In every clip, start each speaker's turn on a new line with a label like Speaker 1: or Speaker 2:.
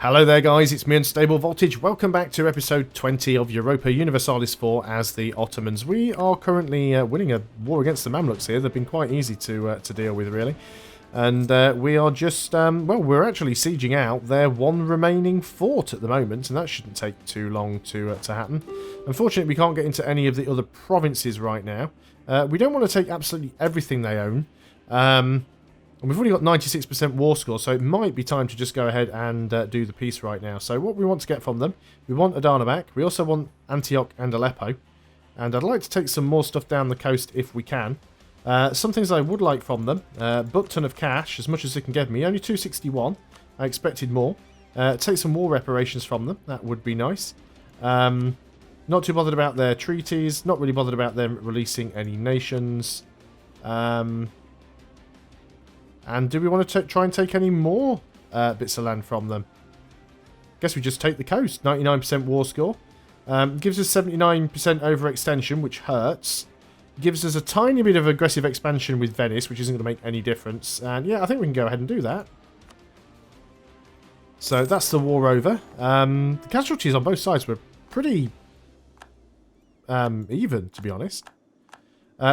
Speaker 1: Hello there guys, it's me Unstable Voltage. Welcome back to episode 20 of Europa Universalis 4 as the Ottomans. We are currently winning a war against the Mamluks here. They've been quite easy to deal with really. And we are just, well, we're actually sieging out their one remaining fort at the moment, and that shouldn't take too long to happen. Unfortunately, we can't get into any of the other provinces right now. We don't want to take absolutely everything they own. And we've already got 96% war score, so it might be time to just go ahead and do the peace right now. So what we want to get from them, we want Adana back. We also want Antioch and Aleppo. And I'd like to take some more stuff down the coast if we can. Some things I would like from them. Butt ton of cash, as much as they can give me. Only 261. I expected more. Take some war reparations from them. That would be nice. Not too bothered about their treaties. Not really bothered about them releasing any nations. And do we want to try and take any more bits of land from them? Guess we just take the coast. 99% war score. Gives us 79% overextension, which hurts. Gives us a tiny bit of aggressive expansion with Venice, which isn't going to make any difference. And yeah, I think we can go ahead and do that. So that's the war over. The casualties on both sides were pretty even, to be honest.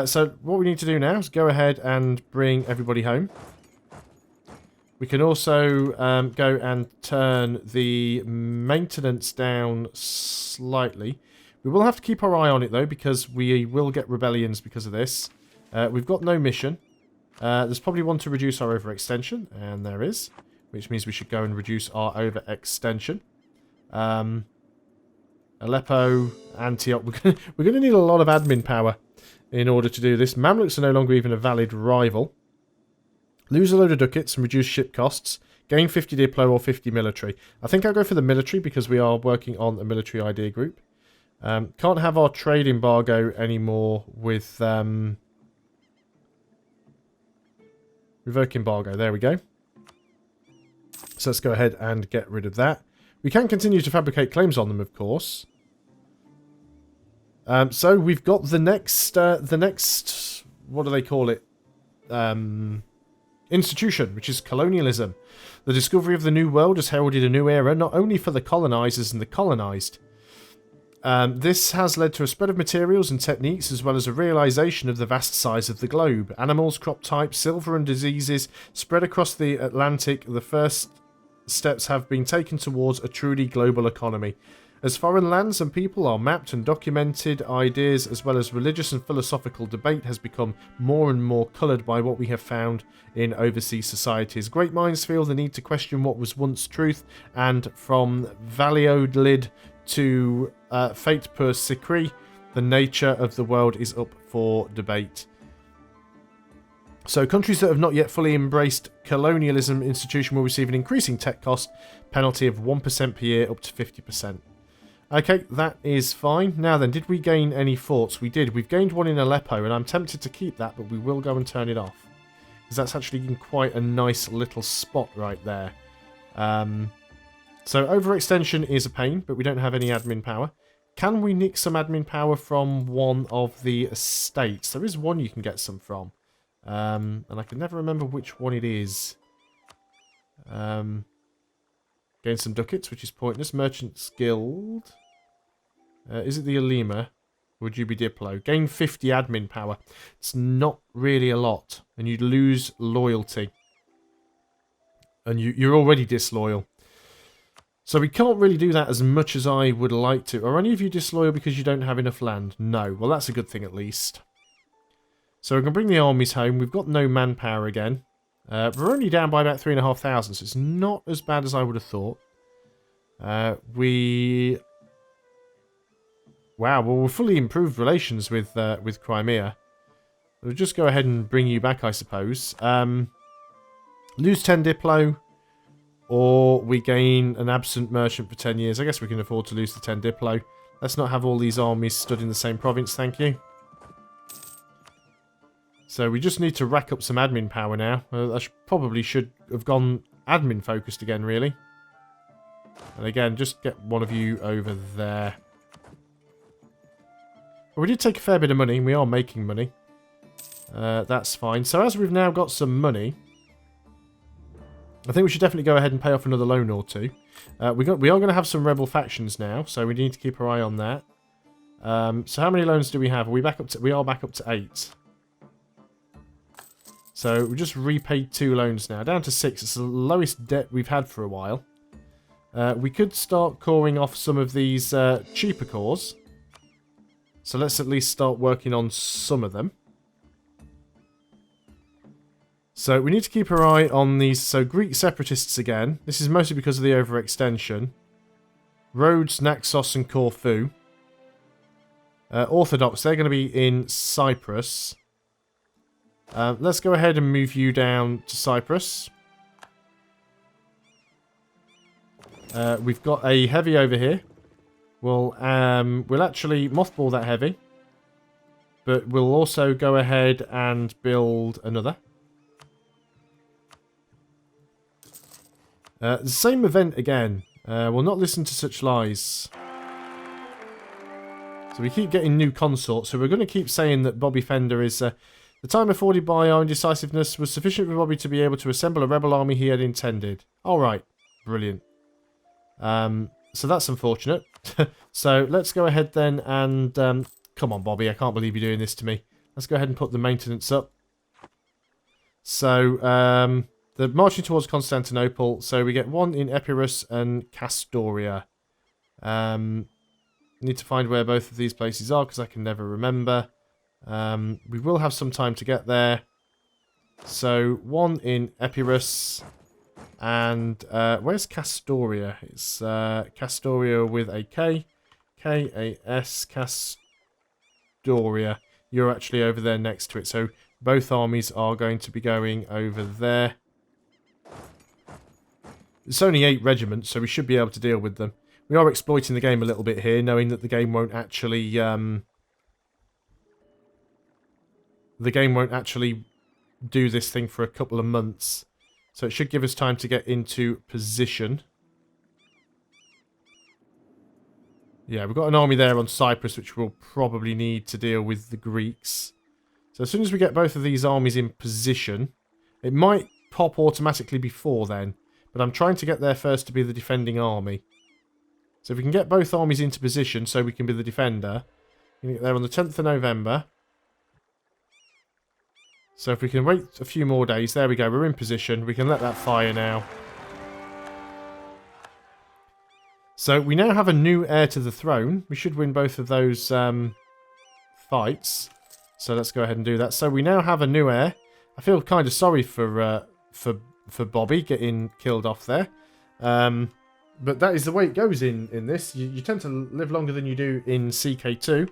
Speaker 1: So what we need to do now is go ahead and bring everybody home. We can also go and turn the maintenance down slightly. We will have to keep our eye on it, though, because we will get rebellions because of this. We've got no mission. There's probably one to reduce our overextension, and there is, which means we should go and reduce our overextension. Aleppo, Antioch. We're going to need a lot of admin power in order to do this. Mamluks are no longer even a valid rival. Lose a load of ducats and reduce ship costs. Gain 50 diplo or 50 military. I think I'll go for the military because we are working on a military idea group. Can't have our trade embargo anymore with... revoke embargo. There we go. So let's go ahead and get rid of that. We can continue to fabricate claims on them, of course. So we've got the next, what do they call it? Institution, which is colonialism. The discovery of the New World has heralded a new era, not only for the colonizers and the colonized. This has led to a spread of materials and techniques, as well as a realization of the vast size of the globe. Animals, crop types, silver and diseases spread across the Atlantic. The first steps have been taken towards a truly global economy. As foreign lands and people are mapped and documented, ideas as well as religious and philosophical debate has become more and more coloured by what we have found in overseas societies. Great minds feel the need to question what was once truth, and from Valladolid to fate per secret, the nature of the world is up for debate. So countries that have not yet fully embraced colonialism institution will receive an increasing tech cost penalty of 1% per year up to 50%. Okay, that is fine. Now then, did we gain any forts? We did. We've gained one in Aleppo, and I'm tempted to keep that, but we will go and turn it off. Because that's actually in quite a nice little spot right there. So overextension is a pain, but we don't have any admin power. Can we nick some admin power from one of the estates? There is one you can get some from. And I can never remember which one it is. Gain some ducats, which is pointless. Merchant's Guild. Is it the Alima? Would you be Diplo? Gain 50 admin power. It's not really a lot. And you'd lose loyalty. And you're already disloyal. So we can't really do that as much as I would like to. Are any of you disloyal because you don't have enough land? No. Well, that's a good thing at least. So we can bring the armies home. We've got no manpower again. We're only down by about 3,500, so it's not as bad as I would have thought. Wow, well, we're fully improved relations with Crimea. We'll just go ahead and bring you back, I suppose. Lose 10 Diplo, or we gain an absent merchant for 10 years. I guess we can afford to lose the 10 Diplo. Let's not have all these armies stood in the same province, thank you. So we just need to rack up some admin power now. I probably should have gone admin focused again, really. And again, just get one of you over there. But we did take a fair bit of money. We are making money. That's fine. So as we've now got some money, I think we should definitely go ahead and pay off another loan or two. We are going to have some rebel factions now, so we need to keep our eye on that. So how many loans do we have? We are back up to 8. So we just repaid 2 loans now, down to 6. It's the lowest debt we've had for a while. We could start coring off some of these cheaper cores. So let's at least start working on some of them. So we need to keep our eye on these. So Greek separatists again. This is mostly because of the overextension. Rhodes, Naxos and Corfu. Orthodox, they're going to be in Cyprus. Let's go ahead and move you down to Cyprus. We've got a heavy over here. We'll actually mothball that heavy. But we'll also go ahead and build another. The same event again. We'll not listen to such lies. So we keep getting new consorts, so we're going to keep saying that Bobby Fender is... the time afforded by our indecisiveness was sufficient for Bobby to be able to assemble a rebel army he had intended. Alright, brilliant. So that's unfortunate. So let's go ahead then and... come on, Bobby, I can't believe you're doing this to me. Let's go ahead and put the maintenance up. So, they're marching towards Constantinople, so we get 1 in Epirus and Castoria. Need to find where both of these places are, because I can never remember. We will have some time to get there. So, 1 in Epirus, and where's Castoria? It's Castoria with a K. K-A-S, Castoria. You're actually over there next to it, so both armies are going to be going over there. It's only 8 regiments, so we should be able to deal with them. We are exploiting the game a little bit here, knowing that the game won't actually... do this thing for a couple of months. So it should give us time to get into position. Yeah, we've got an army there on Cyprus, which we'll probably need to deal with the Greeks. So as soon as we get both of these armies in position, it might pop automatically before then. But I'm trying to get there first to be the defending army. So if we can get both armies into position so we can be the defender. We can get there on the 10th of November. So if we can wait a few more days. There we go, we're in position. We can let that fire now. So we now have a new heir to the throne. We should win both of those fights. So let's go ahead and do that. So we now have a new heir. I feel kind of sorry for Bobby getting killed off there. But that is the way it goes in this. You tend to live longer than you do in CK2.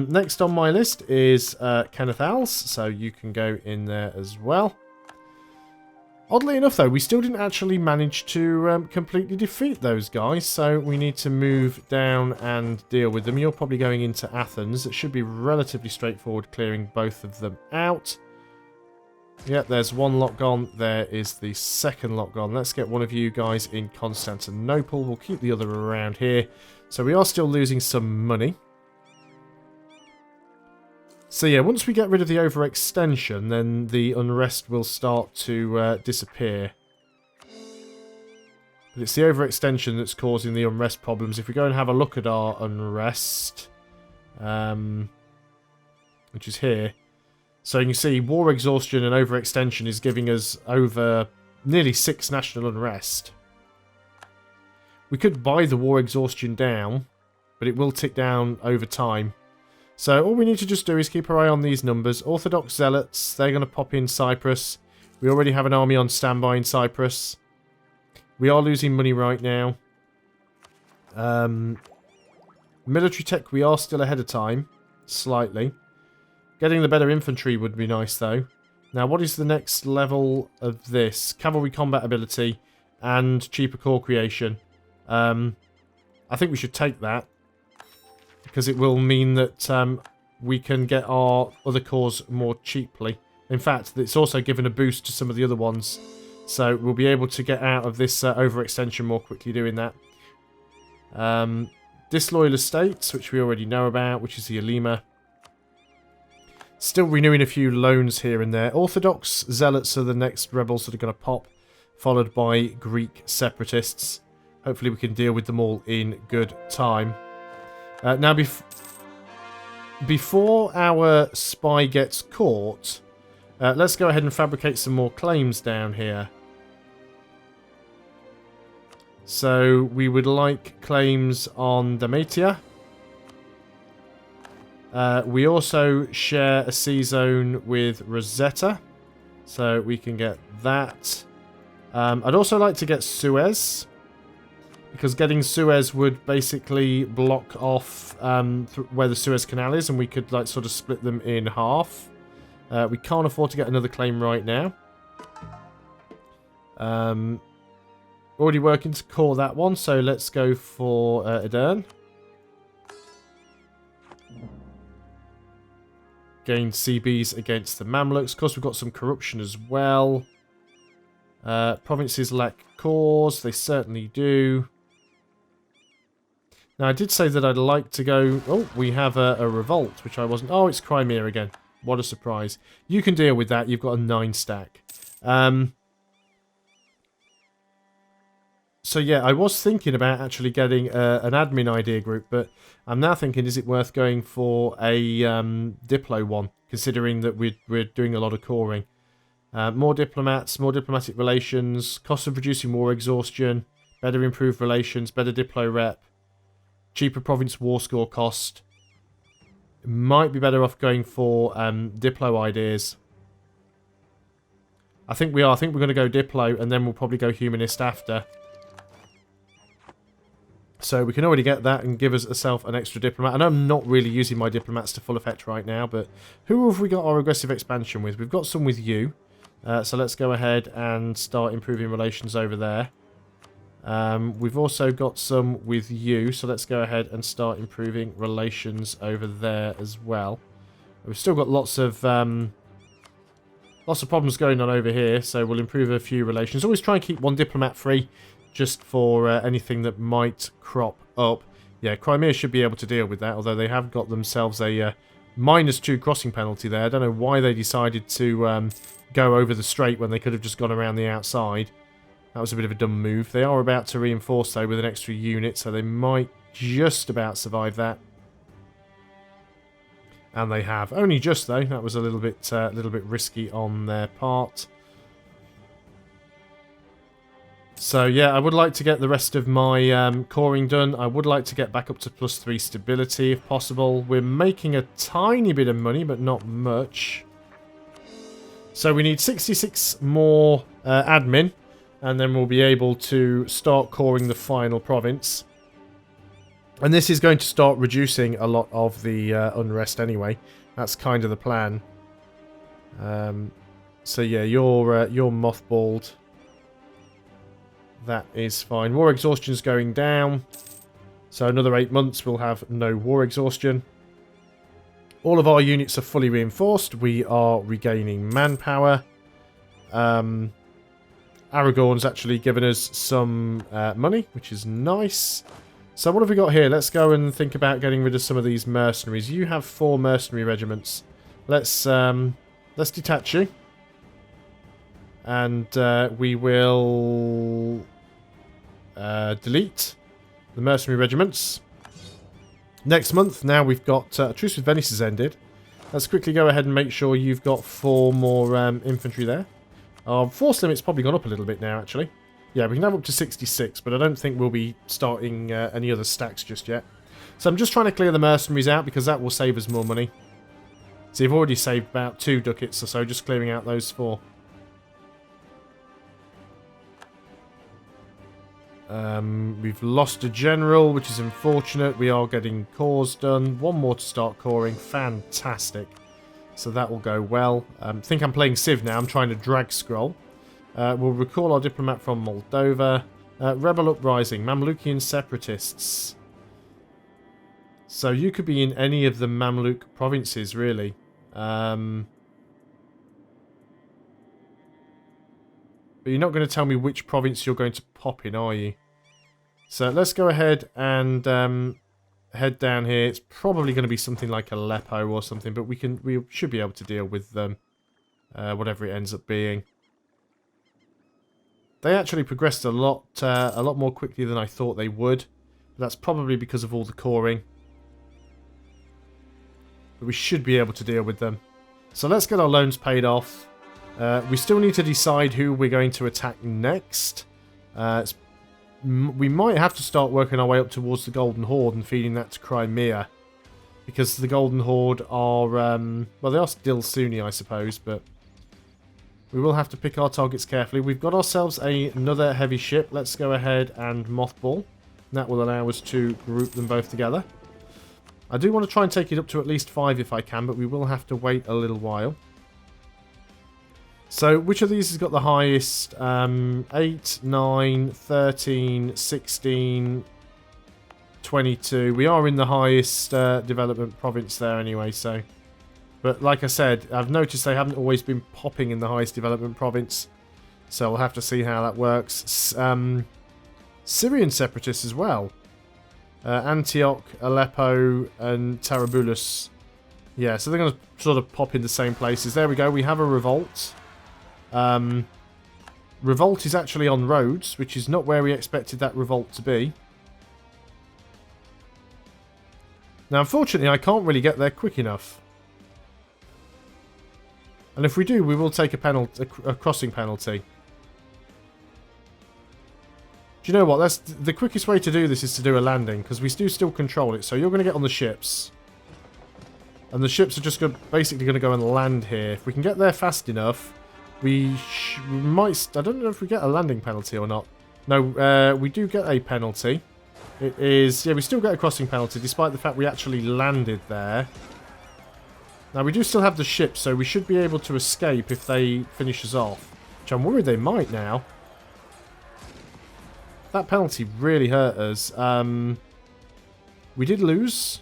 Speaker 1: Next on my list is Kenneth Als, so you can go in there as well. Oddly enough, though, we still didn't actually manage to completely defeat those guys, so we need to move down and deal with them. You're probably going into Athens. It should be relatively straightforward clearing both of them out. Yep, there's one lot gone. There is the second lot gone. Let's get one of you guys in Constantinople. We'll keep the other around here. So we are still losing some money. So yeah, once we get rid of the overextension, then the unrest will start to disappear. But it's the overextension that's causing the unrest problems. If we go and have a look at our unrest, which is here, so you can see war exhaustion and overextension is giving us over nearly 6 national unrest. We could buy the war exhaustion down, but it will tick down over time. So all we need to just do is keep our eye on these numbers. Orthodox Zealots, they're going to pop in Cyprus. We already have an army on standby in Cyprus. We are losing money right now. Military tech, we are still ahead of time. Slightly. Getting the better infantry would be nice, though. Now, what is the next level of this? Cavalry combat ability and cheaper core creation. I think we should take that, because it will mean that we can get our other cores more cheaply. In fact, it's also given a boost to some of the other ones. So we'll be able to get out of this overextension more quickly doing that. Disloyal Estates, which we already know about, which is the Alima. Still renewing a few loans here and there. Orthodox Zealots are the next rebels that are going to pop. followed by Greek separatists. Hopefully we can deal with them all in good time. Now, before our spy gets caught, let's go ahead and fabricate some more claims down here. So we would like claims on Dalmatia. We also share a sea zone with Rosetta, so we can get that. I'd also like to get Suez, because getting Suez would basically block off where the Suez Canal is, and we could like sort of split them in half. We can't afford to get another claim right now. Already working to core that one, so let's go for Adern. Gain CBs against the Mamluks. Of course, we've got some corruption as well. Provinces lack cores. They certainly do. Now, I did say that I'd like to go... Oh, we have a revolt, which I wasn't... Oh, it's Crimea again. What a surprise. You can deal with that. You've got a 9 stack. So, yeah, I was thinking about actually getting an admin idea group, but I'm now thinking, is it worth going for a Diplo one, considering that we're doing a lot of coring. More diplomats, more diplomatic relations, cost of reducing war exhaustion, better improved relations, better Diplo rep, cheaper province war score cost. Might be better off going for Diplo ideas. I think we are. I think we're going to go Diplo, and then we'll probably go Humanist after. So we can already get that and give us ourselves an extra diplomat. And I'm not really using my diplomats to full effect right now, but who have we got our aggressive expansion with? We've got some with you. So let's go ahead and start improving relations over there. We've also got some with you, so let's go ahead and start improving relations over there as well. We've still got lots of problems going on over here, so we'll improve a few relations. Always try and keep one diplomat free, just for anything that might crop up. Yeah, Crimea should be able to deal with that, although they have got themselves a -2 crossing penalty there. I don't know why they decided to go over the strait when they could have just gone around the outside. That was a bit of a dumb move. They are about to reinforce, though, with an extra unit, so they might just about survive that. And they have. Only just, though. That was a little bit risky on their part. So, yeah, I would like to get the rest of my coring done. I would like to get back up to +3 stability, if possible. We're making a tiny bit of money, but not much. So we need 66 more admin, and then we'll be able to start coring the final province. And this is going to start reducing a lot of the unrest anyway. That's kind of the plan. So, yeah, you're mothballed. That is fine. War exhaustion's going down. So another 8 months we'll have no war exhaustion. All of our units are fully reinforced. We are regaining manpower. Aragorn's actually given us some money, which is nice. So what have we got here? Let's go and think about getting rid of some of these mercenaries. You have 4 mercenary regiments. Let's detach you. And we will delete the mercenary regiments. Next month, now we've got a truce with Venice has ended. Let's quickly go ahead and make sure you've got 4 more infantry there. Our force limit's probably gone up a little bit now, actually. Yeah, we can have up to 66, but I don't think we'll be starting any other stacks just yet. So I'm just trying to clear the mercenaries out, because that will save us more money. So you've already saved about 2 ducats or so, just clearing out those 4. We've lost a general, which is unfortunate. We are getting cores done. 1 more to start coring. Fantastic. So that will go well. I think I'm playing Civ now. I'm trying to drag scroll. We'll recall our diplomat from Moldova. Rebel uprising. Mamlukian separatists. So you could be in any of the Mamluk provinces, really. But you're not going to tell me which province you're going to pop in, are you? So let's go ahead and head down here. It's probably going to be something like Aleppo or something, but we should be able to deal with them, whatever it ends up being. They actually progressed a lot more quickly than I thought they would. That's probably because of all the coring. But we should be able to deal with them. So let's get our loans paid off. We still need to decide who we're going to attack next. We might have to start working our way up towards the Golden Horde and feeding that to Crimea. Because the Golden Horde are, well, they are still Sunni, I suppose, but we will have to pick our targets carefully. We've got ourselves another heavy ship. Let's go ahead and mothball. That will allow us to group them both together. I do want to try and take it up to at least 5 if I can, but we will have to wait a little while. So, which of these has got the highest? 8, 9, 13, 16, 22. We are in the highest development province there anyway, so... But like I said, I've noticed they haven't always been popping in the highest development province. So we'll have to see how that works. Syrian separatists as well. Antioch, Aleppo, and Tarabulus. Yeah, so they're going to sort of pop in the same places. There we go, we have a revolt. Revolt is actually on Rhodes, which is not where we expected that revolt to be. Now, unfortunately, I can't really get there quick enough. And if we do, we will take a crossing penalty. Do you know what? That's the quickest way to do this is to do a landing, because we do still control it. So you're going to get on the ships. And the ships are just basically going to go and land here. If we can get there fast enough, we might... I don't know if we get a landing penalty or not. No, we do get a penalty. It is... Yeah, we still get a crossing penalty, despite the fact we actually landed there. Now, we do still have the ship, so we should be able to escape if they finish us off. Which I'm worried they might now. That penalty really hurt us. We did lose.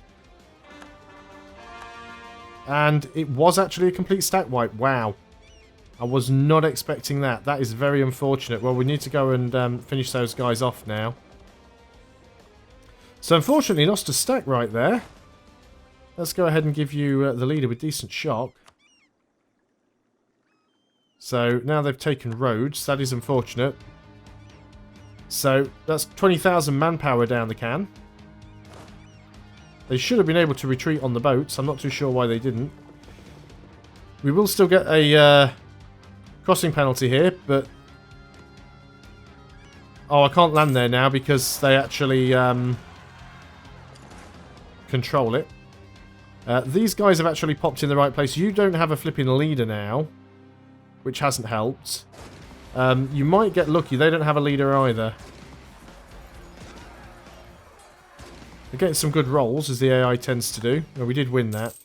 Speaker 1: And it was actually a complete stack wipe. Wow. I was not expecting that. That is very unfortunate. Well, we need to go and finish those guys off now. So, unfortunately, lost a stack right there. Let's go ahead and give you the leader with decent shock. So, now they've taken Rhodes. That is unfortunate. So, that's 20,000 manpower down the can. They should have been able to retreat on the boats. I'm not too sure why they didn't. We will still get a crossing penalty here, but... Oh, I can't land there now because they actually control it. These guys have actually popped in the right place. You don't have a flipping leader now, which hasn't helped. You might get lucky. They don't have a leader either. They're getting some good rolls, as the AI tends to do. Well, we did win that.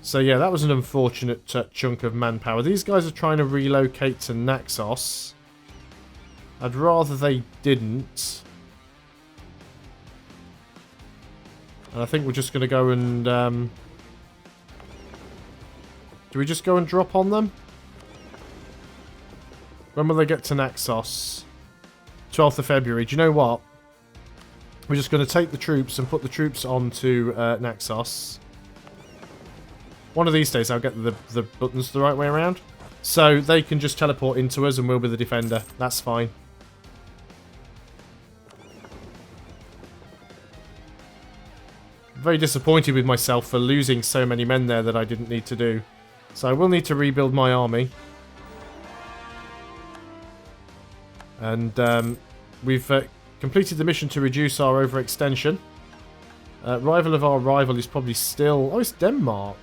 Speaker 1: So yeah, that was an unfortunate chunk of manpower. These guys are trying to relocate to Naxos. I'd rather they didn't. And I think we're just going to go and... do we just go and drop on them? When will they get to Naxos? 12th of February. Do you know what? We're just going to take the troops and put the troops onto Naxos. One of these days I'll get the buttons the right way around. So they can just teleport into us and we'll be the defender. That's fine. Very disappointed with myself for losing so many men there that I didn't need to do. So I will need to rebuild my army. And we've completed the mission to reduce our overextension. Rival of our rival is probably still... Oh, it's Denmark.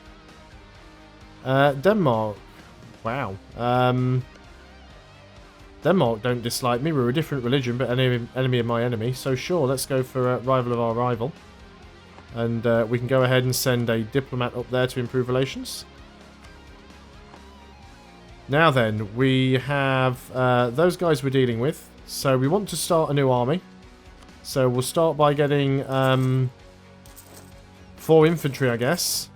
Speaker 1: Denmark. Wow. Denmark don't dislike me. We're a different religion, but enemy of my enemy. So sure, let's go for rival of our rival. And we can go ahead and send a diplomat up there to improve relations. Now then, we have those guys we're dealing with. So we want to start a new army. So we'll start by getting 4 infantry, I guess.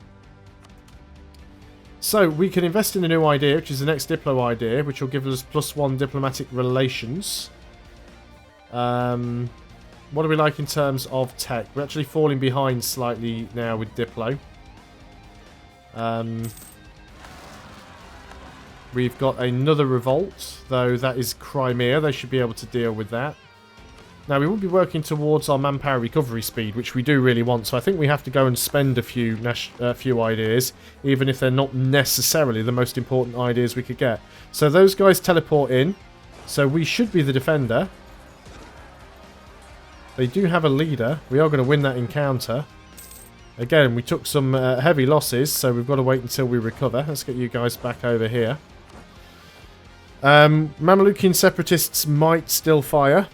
Speaker 1: So we can invest in a new idea, which is the next Diplo idea, which will give us +1 diplomatic relations. What do we like in terms of tech? We're actually falling behind slightly now with Diplo. We've got another revolt, though that is Crimea. They should be able to deal with that. Now, we will be working towards our manpower recovery speed, which we do really want. So I think we have to go and spend a few ideas, even if they're not necessarily the most important ideas we could get. So those guys teleport in. So we should be the defender. They do have a leader. We are going to win that encounter. Again, we took some heavy losses, so we've got to wait until we recover. Let's get you guys back over here. Mamlukian separatists might still fire.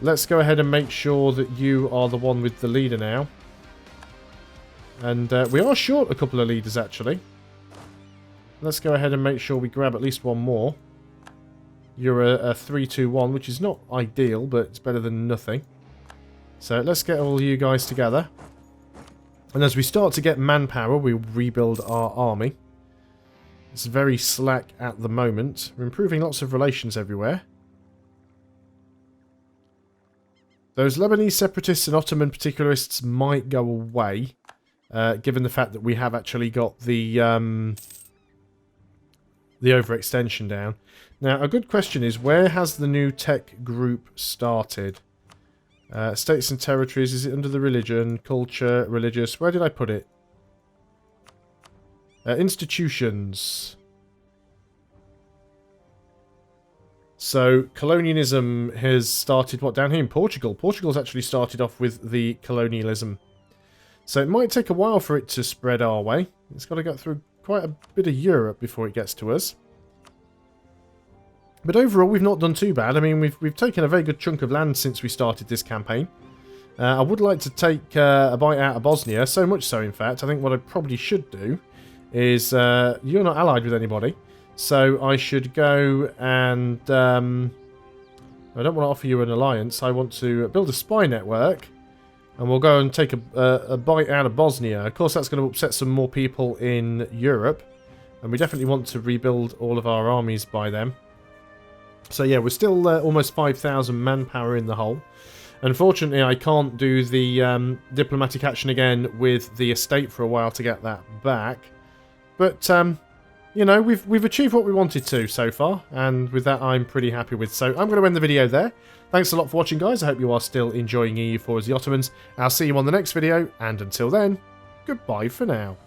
Speaker 1: Let's go ahead and make sure that you are the one with the leader now. And we are short a couple of leaders, actually. Let's go ahead and make sure we grab at least one more. You're a 3-2-1, which is not ideal, but it's better than nothing. So let's get all you guys together. And as we start to get manpower, we rebuild our army. It's very slack at the moment. We're improving lots of relations everywhere. Those Lebanese separatists and Ottoman particularists might go away, given the fact that we have actually got the overextension down. Now, a good question is, where has the new tech group started? States and territories, is it under the religion, culture, religious? Where did I put it? Institutions. So, colonialism has started, what, down here in Portugal? Portugal's actually started off with the colonialism. So it might take a while for it to spread our way. It's got to go through quite a bit of Europe before it gets to us. But overall, we've not done too bad. I mean, we've taken a very good chunk of land since we started this campaign. I would like to take a bite out of Bosnia, so much so, in fact. I think what I probably should do is, you're not allied with anybody. So I should go and, I don't want to offer you an alliance. I want to build a spy network. And we'll go and take a bite out of Bosnia. Of course, that's going to upset some more people in Europe. And we definitely want to rebuild all of our armies by them. So yeah, we're still almost 5,000 manpower in the hole. Unfortunately, I can't do the diplomatic action again with the estate for a while to get that back. But, you know, we've achieved what we wanted to so far, and with that I'm pretty happy with. So I'm going to end the video there. Thanks a lot for watching, guys. I hope you are still enjoying EU4 as the Ottomans. I'll see you on the next video, and until then, goodbye for now.